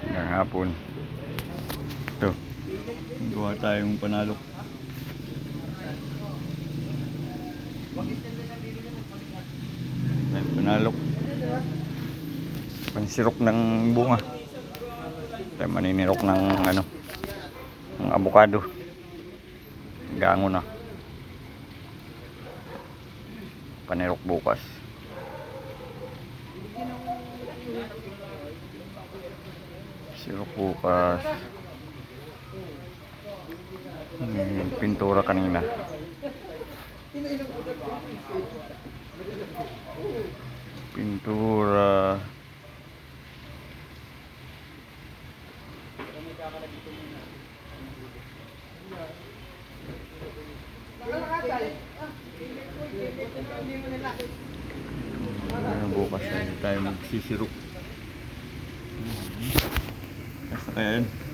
Ngayong hapon. Ito. Gawa tayong panalok. May panalok. Pansirok ng bunga. Tayo maninirok ng ano, ng avocado. Gango na. Panirok bukas. Sirok bukas. Pintura kanina. Pintura. Bukas na tayo magsisirok. Basta kaya yun.